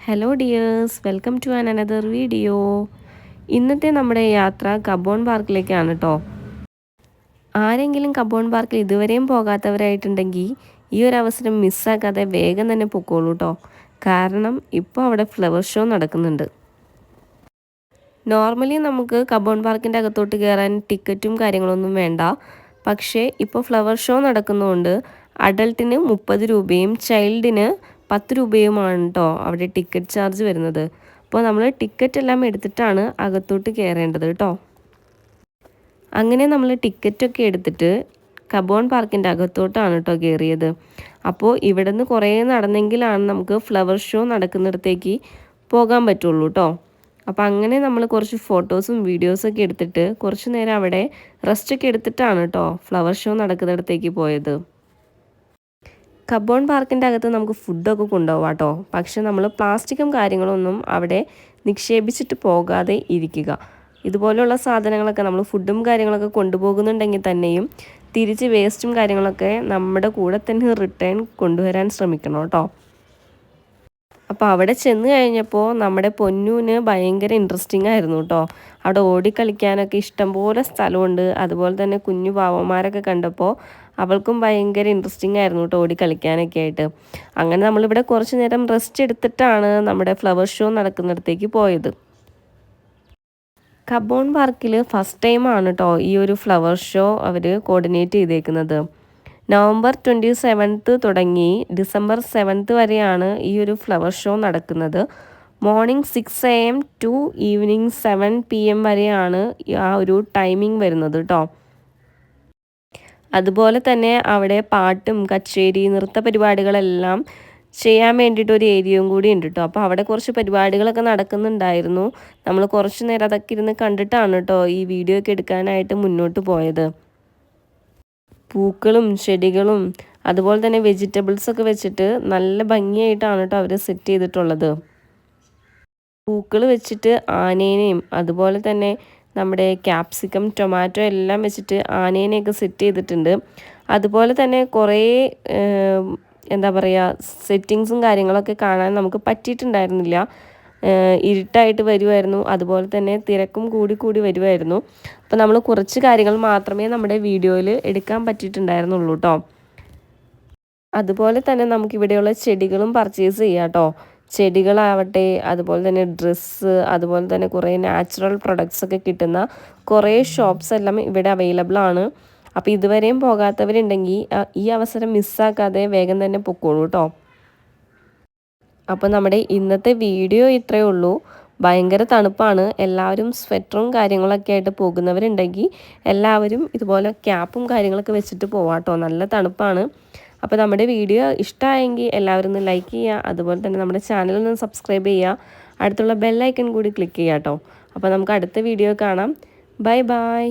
Hello dears, welcome to another video. ഇന്നത്തെ നമ്മുടെ യാത്ര കബോൺ പാർക്കിലേക്കാണ് കേട്ടോ. ആരെങ്കിലും കബോൺ പാർക്കിൽ ഇതുവരെയും പോകാത്തവരായിട്ടുണ്ടെങ്കിൽ ഈ ഒരു അവസരം മിസ്സാക്കാതെ വേഗം തന്നെ പൊക്കോളൂ കേട്ടോ. കാരണം ഇപ്പോൾ അവിടെ ഫ്ലവർ ഷോ നടക്കുന്നുണ്ട്. നോർമലി നമുക്ക് കബോൺ പാർക്കിൻ്റെ അകത്തോട്ട് കയറാൻ ടിക്കറ്റും കാര്യങ്ങളൊന്നും വേണ്ട. പക്ഷേ ഇപ്പോൾ ഫ്ലവർ ഷോ നടക്കുന്നതുകൊണ്ട് അഡൾട്ടിന് 30 രൂപയും ചൈൽഡിന് 10 രൂപയുമാണ് കേട്ടോ അവിടെ ടിക്കറ്റ് ചാർജ് വരുന്നത്. അപ്പോൾ നമ്മൾ ടിക്കറ്റ് എല്ലാം എടുത്തിട്ടാണ് അകത്തോട്ട് കയറേണ്ടത് കേട്ടോ. അങ്ങനെ നമ്മൾ ടിക്കറ്റൊക്കെ എടുത്തിട്ട് കബോൺ പാർക്കിൻ്റെ അകത്തോട്ടാണ് കേട്ടോ കയറിയത്. അപ്പോൾ ഇവിടെ നിന്ന് കുറേ നടന്നെങ്കിലാണ് നമുക്ക് ഫ്ലവർ ഷോ നടക്കുന്നിടത്തേക്ക് പോകാൻ പറ്റുള്ളൂ കേട്ടോ. അപ്പോൾ അങ്ങനെ നമ്മൾ കുറച്ച് ഫോട്ടോസും വീഡിയോസൊക്കെ എടുത്തിട്ട് കുറച്ച് നേരം അവിടെ റെസ്റ്റൊക്കെ എടുത്തിട്ടാണ് കേട്ടോ ഫ്ലവർ ഷോ നടക്കുന്നിടത്തേക്ക് പോയത്. കബോൺ പാർക്കിൻ്റെ അകത്ത് നമുക്ക് ഫുഡൊക്കെ കൊണ്ടുപോകാം കേട്ടോ. പക്ഷെ നമ്മൾ പ്ലാസ്റ്റിക്കും കാര്യങ്ങളൊന്നും അവിടെ നിക്ഷേപിച്ചിട്ട് പോകാതെ ഇരിക്കുക. ഇതുപോലെയുള്ള സാധനങ്ങളൊക്കെ നമ്മൾ ഫുഡും കാര്യങ്ങളൊക്കെ കൊണ്ടുപോകുന്നുണ്ടെങ്കിൽ തന്നെയും തിരിച്ച് വേസ്റ്റും കാര്യങ്ങളൊക്കെ നമ്മുടെ കൂടെ തന്നെ റിട്ടേൺ കൊണ്ടുവരാൻ ശ്രമിക്കണം കേട്ടോ. അപ്പോൾ അവിടെ ചെന്ന് കഴിഞ്ഞപ്പോൾ നമ്മുടെ പൊന്നൂന് ഭയങ്കര ഇൻട്രസ്റ്റിംഗ് ആയിരുന്നു കേട്ടോ. അവിടെ ഓടിക്കളിക്കാനൊക്കെ ഇഷ്ടംപോലെ സ്ഥലമുണ്ട്. അതുപോലെ തന്നെ കുഞ്ഞു പാവന്മാരൊക്കെ കണ്ടപ്പോൾ അവൾക്കും ഭയങ്കര ഇൻട്രസ്റ്റിംഗ് ആയിരുന്നു കേട്ടോ ഓടിക്കളിക്കാനൊക്കെ ആയിട്ട്. അങ്ങനെ നമ്മളിവിടെ കുറച്ച് നേരം റെസ്റ്റ് എടുത്തിട്ടാണ് നമ്മുടെ ഫ്ലവർ ഷോ നടക്കുന്നിടത്തേക്ക് പോയത്. കബോൺ പാർക്കിൽ ഫസ്റ്റ് ടൈമാണ് കേട്ടോ ഈ ഒരു ഫ്ലവർ ഷോ അവർ കോർഡിനേറ്റ് ചെയ്തേക്കുന്നത്. നവംബർ 27 തുടങ്ങി ഡിസംബർ 7 വരെയാണ് ഈ ഒരു ഫ്ലവർ ഷോ നടക്കുന്നത്. Morning 6 AM to evening 7 PM വരെയാണ് ആ ഒരു ടൈമിംഗ് വരുന്നത് കേട്ടോ. അതുപോലെ തന്നെ അവിടെ പാട്ടും കച്ചേരി നൃത്ത പരിപാടികളെല്ലാം ചെയ്യാൻ വേണ്ടിയിട്ട് ഒരു ഏരിയയും കൂടി ഉണ്ട് കേട്ടോ. അപ്പോൾ അവിടെ കുറച്ച് പരിപാടികളൊക്കെ നടക്കുന്നുണ്ടായിരുന്നു. നമ്മൾ കുറച്ച് നേരം അതൊക്കെ ഇരുന്ന് കണ്ടിട്ടാണ് കേട്ടോ ഈ വീഡിയോ ഒക്കെ എടുക്കാനായിട്ട് മുന്നോട്ട് പോയത്. പൂക്കളും ചെടികളും അതുപോലെ തന്നെ വെജിറ്റബിൾസൊക്കെ വെച്ചിട്ട് നല്ല ഭംഗിയായിട്ടാണ് കേട്ടോ അവർ സെറ്റ് ചെയ്തിട്ടുള്ളത്. പൂക്കൾ വെച്ചിട്ട് ആനേനെയും അതുപോലെ തന്നെ നമ്മുടെ ക്യാപ്സിക്കം ടൊമാറ്റോ എല്ലാം വെച്ചിട്ട് ആനേനെയൊക്കെ സെറ്റ് ചെയ്തിട്ടുണ്ട്. അതുപോലെ തന്നെ കുറേ എന്താ പറയുക സെറ്റിങ്സും കാര്യങ്ങളൊക്കെ കാണാൻ നമുക്ക് പറ്റിയിട്ടുണ്ടായിരുന്നില്ല. ഇരുട്ടായിട്ട് വരുമായിരുന്നു. അതുപോലെ തന്നെ തിരക്കും കൂടി വരുമായിരുന്നു. അപ്പോൾ നമ്മൾ കുറച്ച് കാര്യങ്ങൾ മാത്രമേ നമ്മുടെ വീഡിയോയിൽ എടുക്കാൻ പറ്റിയിട്ടുണ്ടായിരുന്നുള്ളൂ കേട്ടോ. അതുപോലെ തന്നെ നമുക്കിവിടെയുള്ള ചെടികളും പർച്ചേസ് ചെയ്യാം കേട്ടോ. ചെടികളാവട്ടെ അതുപോലെ തന്നെ ഡ്രസ്സ് അതുപോലെ തന്നെ കുറേ നാച്ചുറൽ പ്രൊഡക്ട്സ് ഒക്കെ കിട്ടുന്ന കുറേ ഷോപ്സ് എല്ലാം ഇവിടെ അവൈലബിൾ ആണ്. അപ്പോൾ ഇതുവരെയും പോകാത്തവരുണ്ടെങ്കിൽ ഈ അവസരം മിസ്സാക്കാതെ വേഗം തന്നെ പൊക്കോളൂ കേട്ടോ. അപ്പോൾ നമ്മുടെ ഇന്നത്തെ വീഡിയോ ഇത്രയേ ഉള്ളൂ. ഭയങ്കര തണുപ്പാണ്. എല്ലാവരും സ്വെറ്ററും കാര്യങ്ങളൊക്കെ ആയിട്ട് പോകുന്നവരുണ്ടെങ്കിൽ എല്ലാവരും ഇതുപോലെ ക്യാപ്പും കാര്യങ്ങളൊക്കെ വെച്ചിട്ട് പോവാം കേട്ടോ. നല്ല തണുപ്പാണ്. അപ്പോൾ നമ്മുടെ വീഡിയോ ഇഷ്ടമായെങ്കിൽ എല്ലാവരും ഒന്ന് ലൈക്ക് ചെയ്യുക. അതുപോലെ തന്നെ നമ്മുടെ ചാനൽ ഒന്ന് സബ്സ്ക്രൈബ് ചെയ്യുക. അടുത്തുള്ള ബെല്ലൈക്കൺ കൂടി ക്ലിക്ക് ചെയ്യുക കേട്ടോ. അപ്പോൾ നമുക്ക് അടുത്ത വീഡിയോ കാണാം. Bye bye.